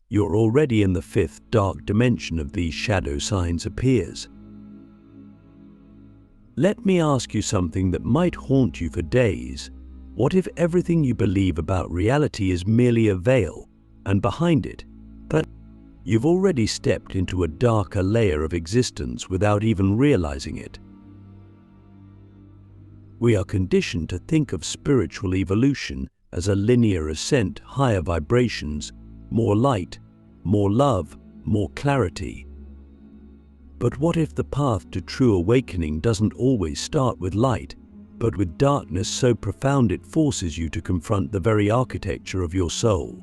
you're already in the fifth dark dimension of these shadow signs appears. Let me ask you something that might haunt you for days. What if everything you believe about reality is merely a veil, and behind it, that you've already stepped into a darker layer of existence without even realizing it? We are conditioned to think of spiritual evolution as a linear ascent, higher vibrations, more light, more love, more clarity. But what if the path to true awakening doesn't always start with light, but with darkness so profound it forces you to confront the very architecture of your soul?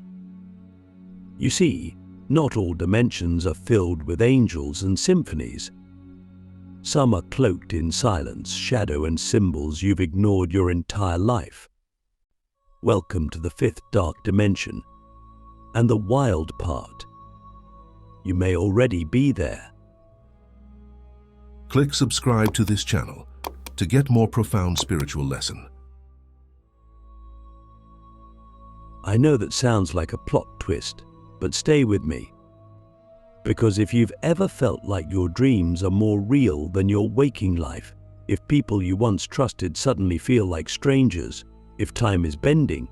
You see, not all dimensions are filled with angels and symphonies. Some are cloaked in silence, shadow, and symbols you've ignored your entire life. Welcome to the fifth dark dimension, and the wild part. You may already be there. Click subscribe to this channel to get more profound spiritual lesson. I know that sounds like a plot twist, but stay with me. Because if you've ever felt like your dreams are more real than your waking life, if people you once trusted suddenly feel like strangers, if time is bending,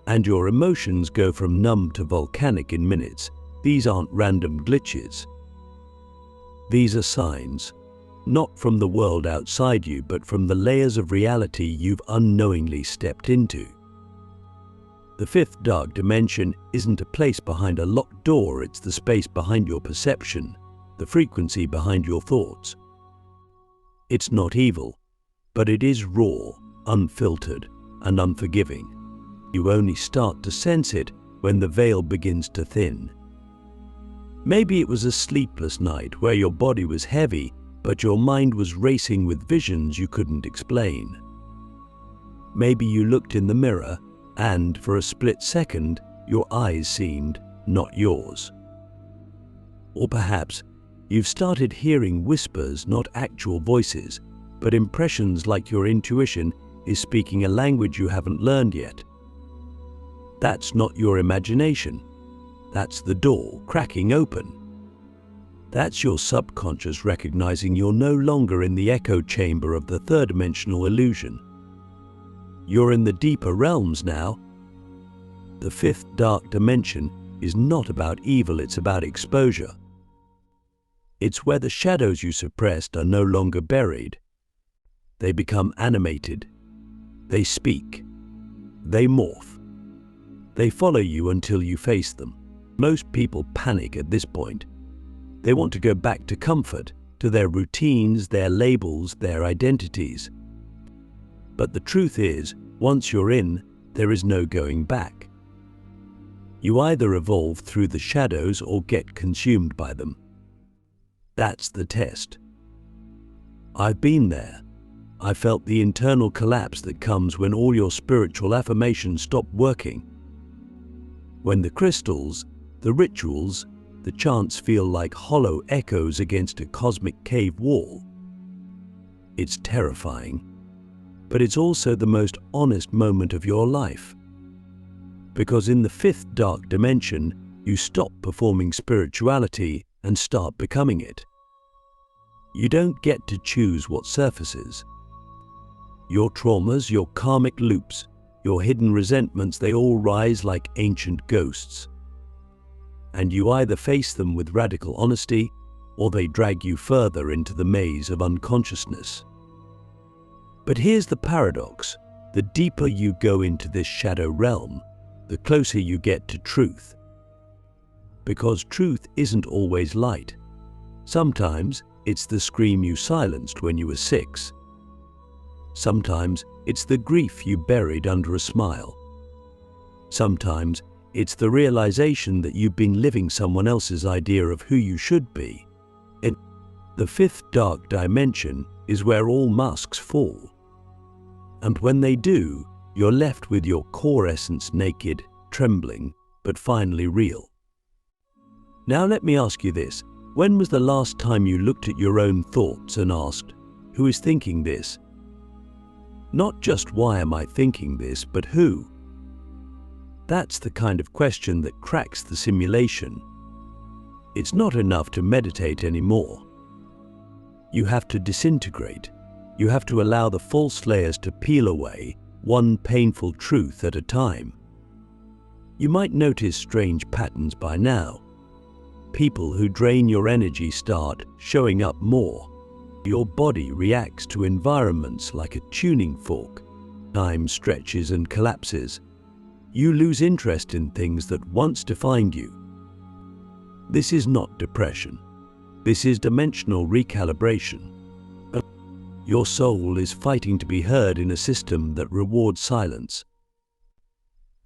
and your emotions go from numb to volcanic in minutes, these aren't random glitches. These are signs, not from the world outside you, but from the layers of reality you've unknowingly stepped into. The fifth dark dimension isn't a place behind a locked door, it's the space behind your perception, the frequency behind your thoughts. It's not evil, but it is raw, unfiltered, and unforgiving. You only start to sense it when the veil begins to thin. Maybe it was a sleepless night where your body was heavy, but your mind was racing with visions you couldn't explain. Maybe you looked in the mirror and, for a split second, your eyes seemed not yours. Or perhaps you've started hearing whispers, not actual voices, but impressions, like your intuition is speaking a language you haven't learned yet. That's not your imagination. That's the door cracking open. That's your subconscious recognizing you're no longer in the echo chamber of the third-dimensional illusion. You're in the deeper realms now. The fifth dark dimension is not about evil, it's about exposure. It's where the shadows you suppressed are no longer buried. They become animated. They speak. They morph. They follow you until you face them. Most people panic at this point. They want to go back to comfort, to their routines, their labels, their identities. But the truth is, once you're in, there is no going back. You either evolve through the shadows or get consumed by them. That's the test. I've been there. I felt the internal collapse that comes when all your spiritual affirmations stop working. When the crystals, the rituals, the chants feel like hollow echoes against a cosmic cave wall. It's terrifying, but it's also the most honest moment of your life. Because in the fifth dark dimension, you stop performing spirituality and start becoming it. You don't get to choose what surfaces. Your traumas, your karmic loops, your hidden resentments, they all rise like ancient ghosts. And you either face them with radical honesty, or they drag you further into the maze of unconsciousness. But here's the paradox. The deeper you go into this shadow realm, the closer you get to truth. Because truth isn't always light. Sometimes it's the scream you silenced when you were 6. Sometimes it's the grief you buried under a smile. Sometimes it's the realization that you've been living someone else's idea of who you should be. In the fifth dark dimension is where all masks fall. And when they do, you're left with your core essence naked, trembling, but finally real. Now let me ask you this. When was the last time you looked at your own thoughts and asked, who is thinking this? Not just why am I thinking this, but who? That's the kind of question that cracks the simulation. It's not enough to meditate anymore. You have to disintegrate. You have to allow the false layers to peel away, one painful truth at a time. You might notice strange patterns by now. People who drain your energy start showing up more. Your body reacts to environments like a tuning fork. Time stretches and collapses. You lose interest in things that once defined you. This is not depression. This is dimensional recalibration. Your soul is fighting to be heard in a system that rewards silence.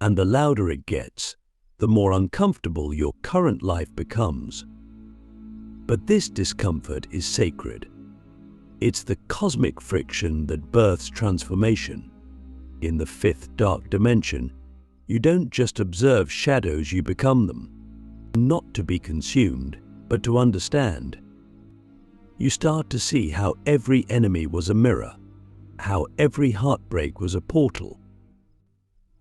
And the louder it gets, the more uncomfortable your current life becomes. But this discomfort is sacred. It's the cosmic friction that births transformation. In the fifth dark dimension, you don't just observe shadows, you become them. Not to be consumed, but to understand. You start to see how every enemy was a mirror, how every heartbreak was a portal,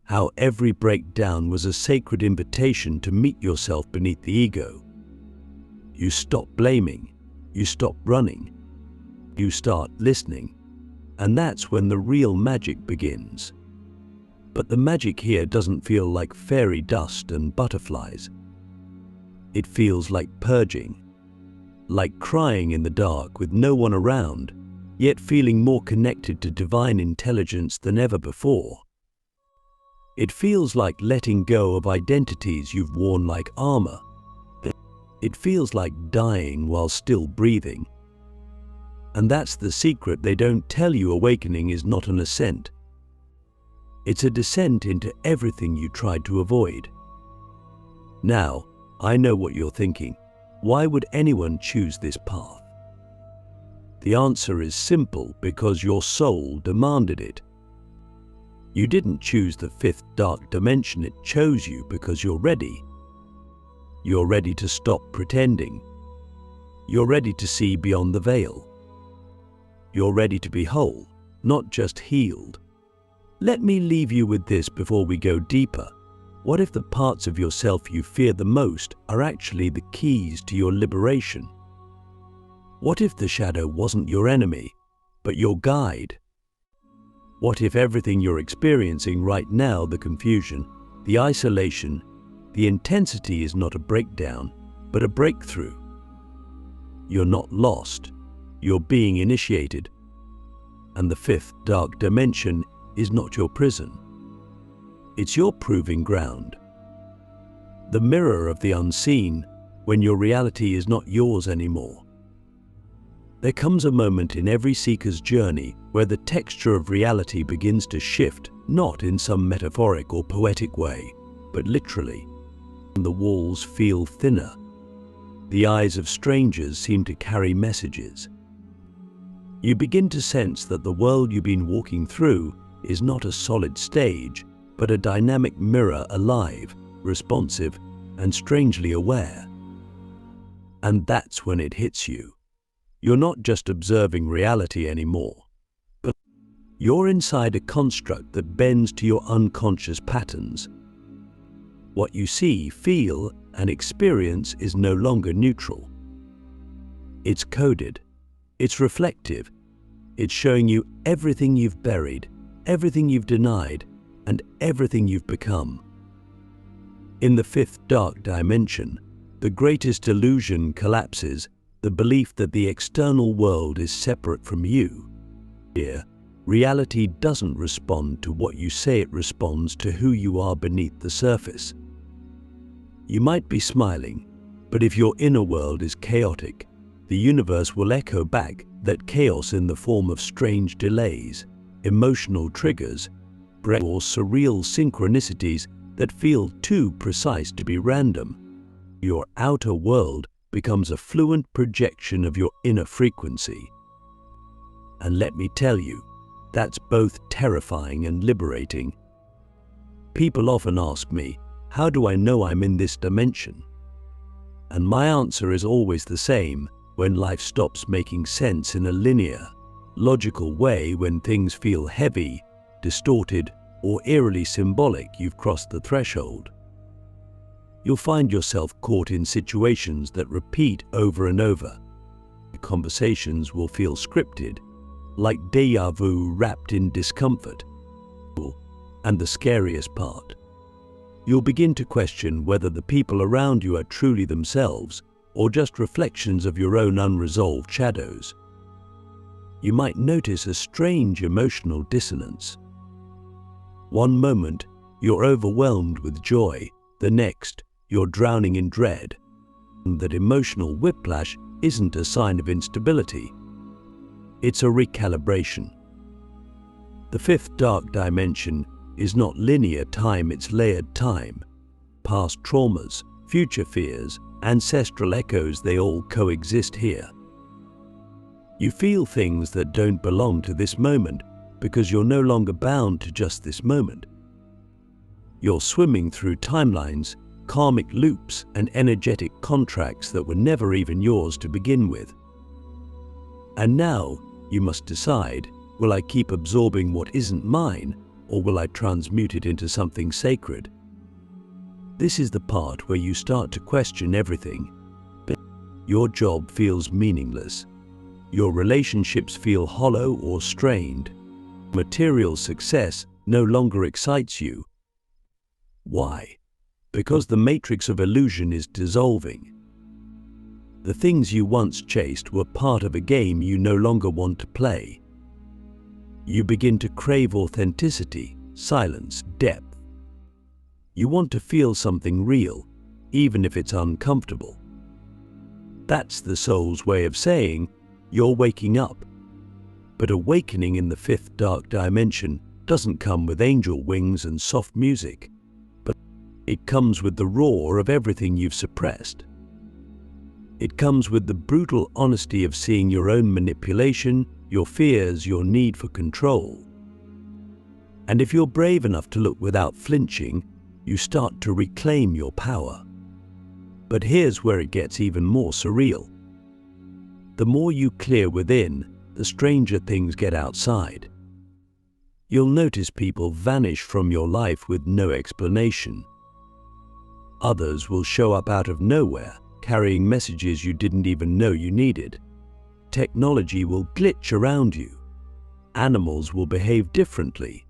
how every breakdown was a sacred invitation to meet yourself beneath the ego. You stop blaming, you stop running, you start listening, and that's when the real magic begins. But the magic here doesn't feel like fairy dust and butterflies. It feels like purging, like crying in the dark with no one around, yet feeling more connected to divine intelligence than ever before. It feels like letting go of identities you've worn like armor. It feels like dying while still breathing. And that's the secret they don't tell you. Awakening is not an ascent. It's a descent into everything you tried to avoid. Now, I know what you're thinking. Why would anyone choose this path? The answer is simple: because your soul demanded it. You didn't choose the fifth dark dimension, it chose you because you're ready. You're ready to stop pretending. You're ready to see beyond the veil. You're ready to be whole, not just healed. Let me leave you with this before we go deeper. What if the parts of yourself you fear the most are actually the keys to your liberation? What if the shadow wasn't your enemy, but your guide? What if everything you're experiencing right now, the confusion, the isolation, the intensity, is not a breakdown, but a breakthrough? You're not lost, you're being initiated. And the fifth dark dimension is not your prison. It's your proving ground. The mirror of the unseen, when your reality is not yours anymore. There comes a moment in every seeker's journey where the texture of reality begins to shift, not in some metaphoric or poetic way, but literally. The walls feel thinner. The eyes of strangers seem to carry messages. You begin to sense that the world you've been walking through is not a solid stage, but a dynamic mirror, alive, responsive, and strangely aware. And that's when it hits you. You're not just observing reality anymore, but you're inside a construct that bends to your unconscious patterns. What you see, feel, and experience is no longer neutral. It's coded, it's reflective, it's showing you everything you've buried, everything you've denied, and everything you've become. In the fifth dark dimension, the greatest illusion collapses, the belief that the external world is separate from you. Here, reality doesn't respond to what you say, it responds to who you are beneath the surface. You might be smiling, but if your inner world is chaotic, the universe will echo back that chaos in the form of strange delays, emotional triggers, or surreal synchronicities that feel too precise to be random. Your outer world becomes a fluent projection of your inner frequency. And let me tell you, that's both terrifying and liberating. People often ask me, how do I know I'm in this dimension? And my answer is always the same: when life stops making sense in a linear, logical way, when things feel heavy, distorted, or eerily symbolic you've crossed the threshold. You'll find yourself caught in situations that repeat over and over. Conversations will feel scripted, like déjà vu wrapped in discomfort. And the scariest part, you'll begin to question whether the people around you are truly themselves or just reflections of your own unresolved shadows. You might notice a strange emotional dissonance. One moment, you're overwhelmed with joy, the next, you're drowning in dread. And that emotional whiplash isn't a sign of instability. It's a recalibration. The fifth dark dimension is not linear time, it's layered time. Past traumas, future fears, ancestral echoes, they all coexist here. You feel things that don't belong to this moment because you're no longer bound to just this moment. You're swimming through timelines, karmic loops, and energetic contracts that were never even yours to begin with. And now you must decide, will I keep absorbing what isn't mine, or will I transmute it into something sacred? This is the part where you start to question everything. Your job feels meaningless. Your relationships feel hollow or strained. Material success no longer excites you. Why? Because the matrix of illusion is dissolving. The things you once chased were part of a game you no longer want to play. You begin to crave authenticity, silence, depth. You want to feel something real, even if it's uncomfortable. That's the soul's way of saying, you're waking up. But awakening in the fifth dark dimension doesn't come with angel wings and soft music, but it comes with the roar of everything you've suppressed. It comes with the brutal honesty of seeing your own manipulation, your fears, your need for control. And if you're brave enough to look without flinching, you start to reclaim your power. But here's where it gets even more surreal. The more you clear within, the stranger things get outside. You'll notice people vanish from your life with no explanation. Others will show up out of nowhere, carrying messages you didn't even know you needed. Technology will glitch around you. Animals will behave differently.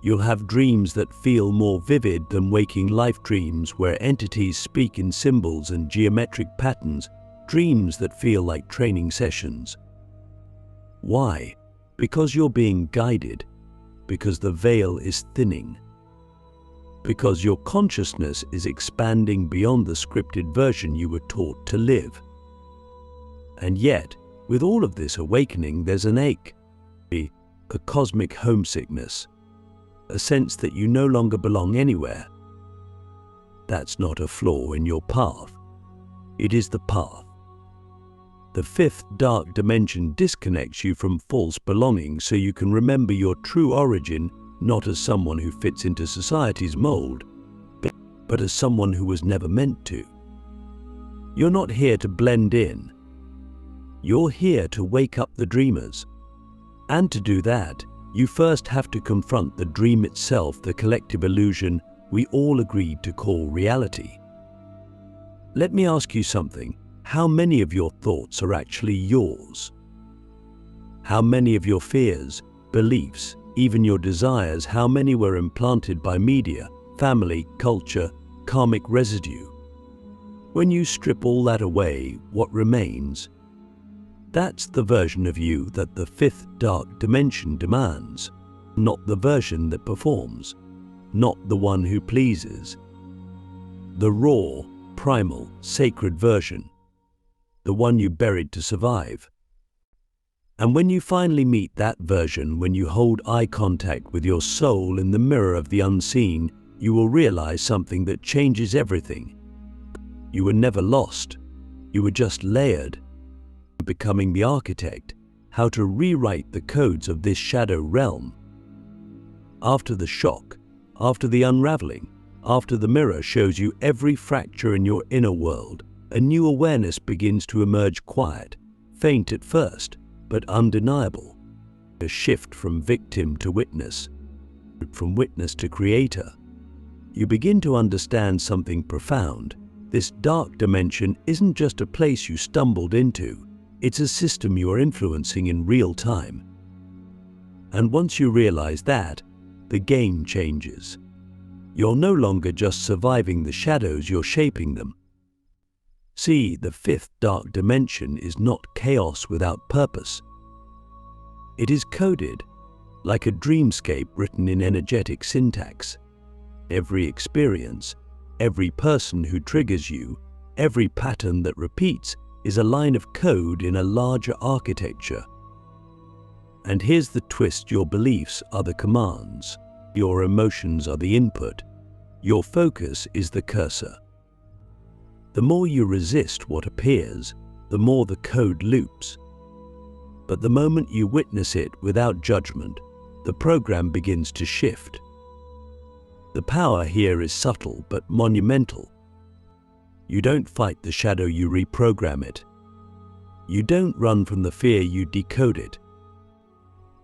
You'll have dreams that feel more vivid than waking life dreams, where entities speak in symbols and geometric patterns, dreams that feel like training sessions. Why? Because you're being guided, because the veil is thinning, because your consciousness is expanding beyond the scripted version you were taught to live. And yet, with all of this awakening, there's an ache, a cosmic homesickness, a sense that you no longer belong anywhere. That's not a flaw in your path. It is the path. The fifth dark dimension disconnects you from false belonging so you can remember your true origin, not as someone who fits into society's mold, but as someone who was never meant to. You're not here to blend in. You're here to wake up the dreamers. And to do that, you first have to confront the dream itself, the collective illusion we all agreed to call reality. Let me ask you something. How many of your thoughts are actually yours? How many of your fears, beliefs, even your desires, how many were implanted by media, family, culture, karmic residue? When you strip all that away, what remains? That's the version of you that the fifth dark dimension demands, not the version that performs, not the one who pleases. The raw, primal, sacred version, the one you buried to survive. And when you finally meet that version, when you hold eye contact with your soul in the mirror of the unseen, you will realize something that changes everything. You were never lost. You were just layered, becoming the architect, how to rewrite the codes of this shadow realm. After the shock, after the unraveling, after the mirror shows you every fracture in your inner world, a new awareness begins to emerge, quiet, faint at first, but undeniable. A shift from victim to witness. from witness to creator, you begin to understand something profound. This dark dimension isn't just a place you stumbled into, it's a system you are influencing in real time. And once you realize that, the game changes. You're no longer just surviving the shadows, you're shaping them. See, the fifth dark dimension is not chaos without purpose. It is coded, like a dreamscape written in energetic syntax. Every experience, every person who triggers you, every pattern that repeats is a line of code in a larger architecture. And here's the twist: your beliefs are the commands, your emotions are the input, your focus is the cursor. The more you resist what appears, the more the code loops. But the moment you witness it without judgment, the program begins to shift. The power here is subtle but monumental. You don't fight the shadow, you reprogram it. You don't run from the fear, you decode it.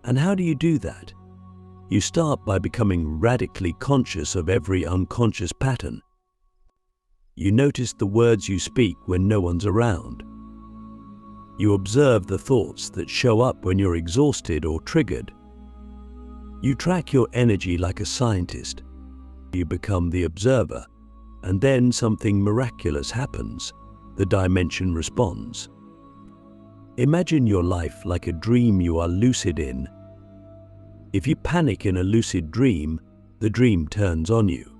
And how do you do that? You start by becoming radically conscious of every unconscious pattern. You notice the words you speak when no one's around. You observe the thoughts that show up when you're exhausted or triggered. You track your energy like a scientist. You become the observer, and then something miraculous happens. The dimension responds. Imagine your life like a dream you are lucid in. If you panic in a lucid dream, the dream turns on you.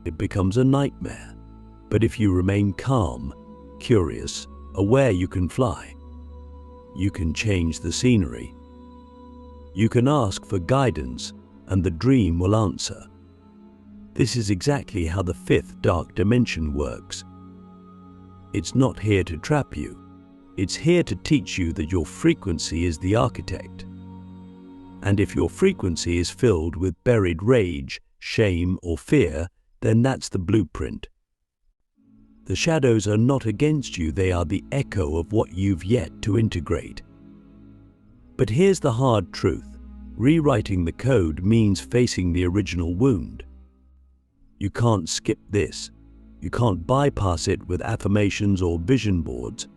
It becomes a nightmare. But if you remain calm, curious, aware, you can fly. You can change the scenery. You can ask for guidance, and the dream will answer. This is exactly how the fifth dark dimension works. It's not here to trap you. It's here to teach you that your frequency is the architect. And if your frequency is filled with buried rage, shame, or fear, then that's the blueprint. The shadows are not against you, they are the echo of what you've yet to integrate. But here's the hard truth. Rewriting the code means facing the original wound. You can't skip this. You can't bypass it with affirmations or vision boards.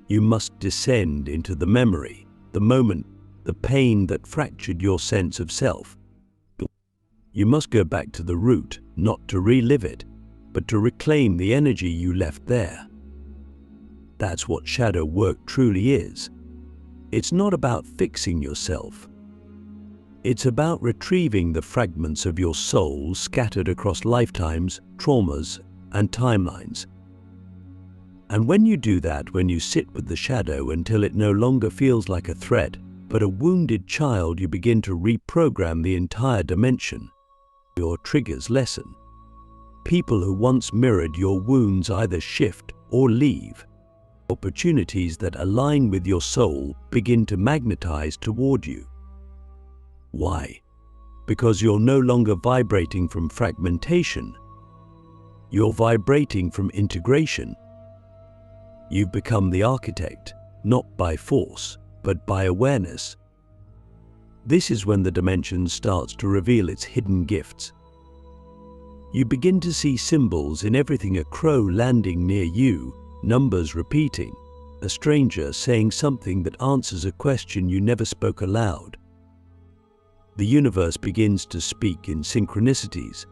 You must descend into the memory, the moment, the pain that fractured your sense of self. You must go back to the root, not to relive it, but to reclaim the energy you left there. That's what shadow work truly is. It's not about fixing yourself. It's about retrieving the fragments of your soul scattered across lifetimes, traumas, and timelines. And when you do that, when you sit with the shadow until it no longer feels like a threat, but a wounded child, you begin to reprogram the entire dimension. Your triggers lessen. People who once mirrored your wounds either shift or leave. Opportunities that align with your soul begin to magnetize toward you. Why? Because you're no longer vibrating from fragmentation. You're vibrating from integration. You've become the architect, not by force, but by awareness. This is when the dimension starts to reveal its hidden gifts. You begin to see symbols in everything: a crow landing near you, numbers repeating, a stranger saying something that answers a question you never spoke aloud. The universe begins to speak in synchronicities,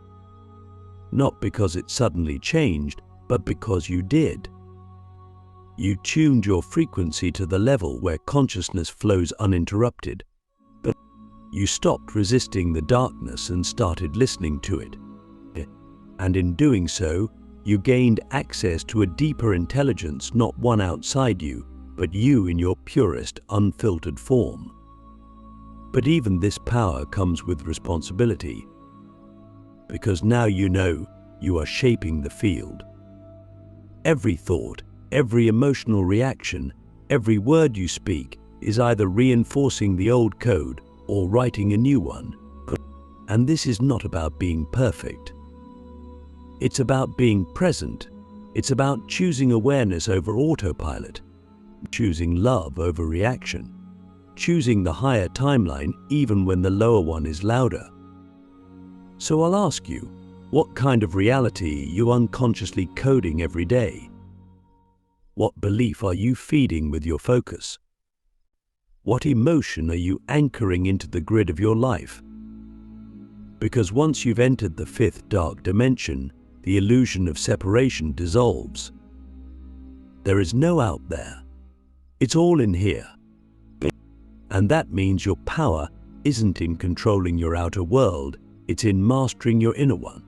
not because it suddenly changed, but because you did. You tuned your frequency to the level where consciousness flows uninterrupted. But you stopped resisting the darkness and started listening to it. And in doing so, you gained access to a deeper intelligence, not one outside you, but you in your purest, unfiltered form. But even this power comes with responsibility, because now you know you are shaping the field. Every thought, every emotional reaction, every word you speak is either reinforcing the old code or writing a new one. And this is not about being perfect. It's about being present. It's about choosing awareness over autopilot, choosing love over reaction, choosing the higher timeline even when the lower one is louder. So I'll ask you, what kind of reality are you unconsciously coding every day? What belief are you feeding with your focus? What emotion are you anchoring into the grid of your life? Because once you've entered the fifth dark dimension, the illusion of separation dissolves. There is no out there. It's all in here. And that means your power isn't in controlling your outer world, it's in mastering your inner one.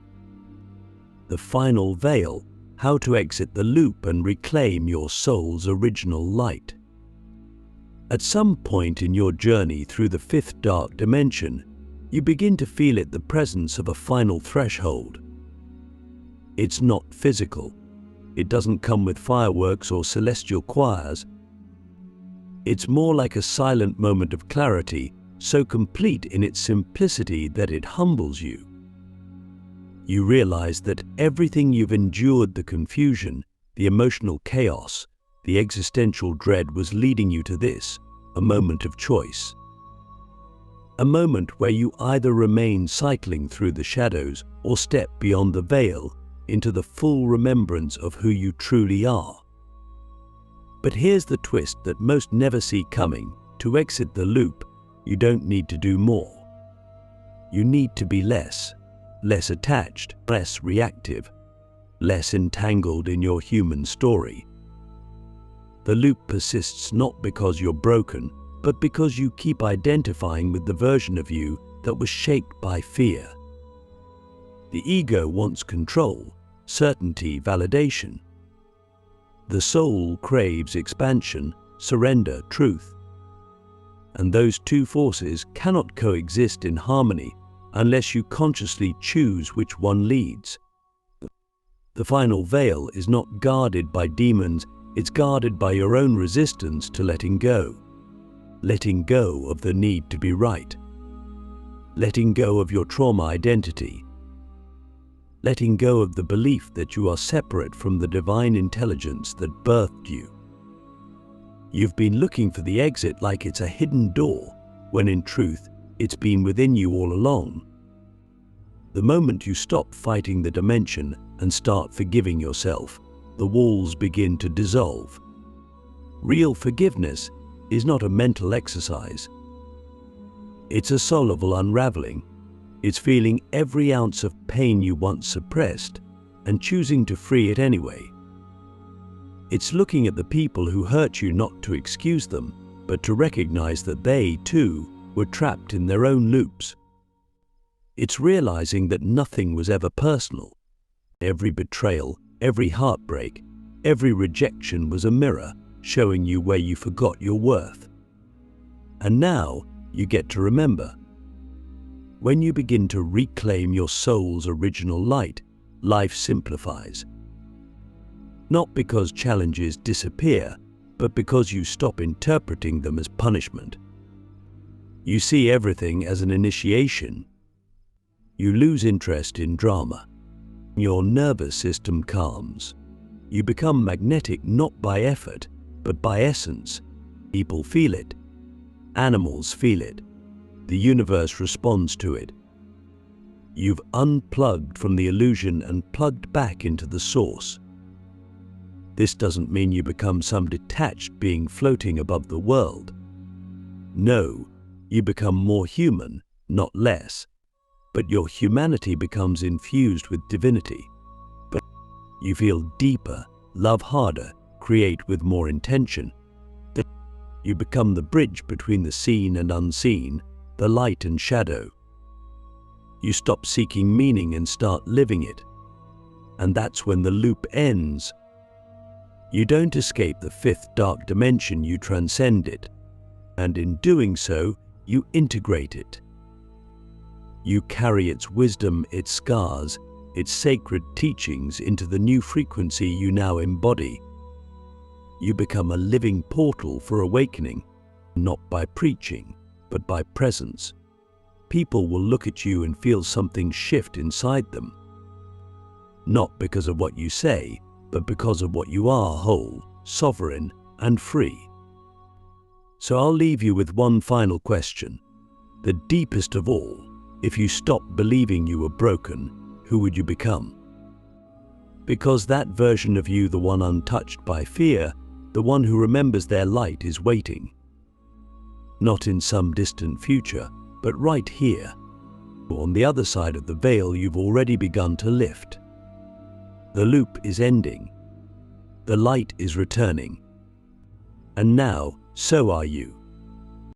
The final veil, how to exit the loop and reclaim your soul's original light. At some point in your journey through the fifth dark dimension, you begin to feel the presence of a final threshold. It's not physical. It doesn't come with fireworks or celestial choirs. It's more like a silent moment of clarity, so complete in its simplicity that it humbles you. You realize that everything you've endured, the confusion, the emotional chaos, the existential dread, was leading you to this, a moment of choice. A moment where you either remain cycling through the shadows or step beyond the veil into the full remembrance of who you truly are. But here's the twist that most never see coming. To exit the loop, you don't need to do more. You need to be less attached, less reactive, less entangled in your human story. The loop persists not because you're broken, but because you keep identifying with the version of you that was shaped by fear. The ego wants control, certainty, validation. The soul craves expansion, surrender, truth. And those two forces cannot coexist in harmony unless you consciously choose which one leads. The final veil is not guarded by demons, it's guarded by your own resistance to letting go. Letting go of the need to be right. Letting go of your trauma identity. Letting go of the belief that you are separate from the divine intelligence that birthed you. You've been looking for the exit like it's a hidden door, when in truth, it's been within you all along. The moment you stop fighting the dimension and start forgiving yourself, the walls begin to dissolve. Real forgiveness is not a mental exercise. It's a soulful unraveling. It's feeling every ounce of pain you once suppressed and choosing to free it anyway. It's looking at the people who hurt you not to excuse them, but to recognize that they, too, were trapped in their own loops. It's realizing that nothing was ever personal. Every betrayal, every heartbreak, every rejection was a mirror showing you where you forgot your worth. And now you get to remember. When you begin to reclaim your soul's original light, life simplifies. Not because challenges disappear, but because you stop interpreting them as punishment. You see everything as an initiation. You lose interest in drama. Your nervous system calms. You become magnetic not by effort, but by essence. People feel it. Animals feel it. The universe responds to it. You've unplugged from the illusion and plugged back into the source. This doesn't mean you become some detached being floating above the world. No, you become more human, not less. But your humanity becomes infused with divinity. But you feel deeper, love harder, create with more intention. You become the bridge between the seen and unseen, the light and shadow. You stop seeking meaning and start living it. And that's when the loop ends. You don't escape the fifth dark dimension, you transcend it. And in doing so, you integrate it. You carry its wisdom, its scars, its sacred teachings into the new frequency you now embody. You become a living portal for awakening, not by preaching, but by presence. People will look at you and feel something shift inside them. Not because of what you say, but because of what you are, whole, sovereign, and free. So I'll leave you with one final question. The deepest of all, If you stopped believing you were broken, who would you become? Because that version of you, the one untouched by fear, the one who remembers their light, is waiting. Not in some distant future, but right here. On the other side of the veil you've already begun to lift. The loop is ending. The light is returning. And now, so are you.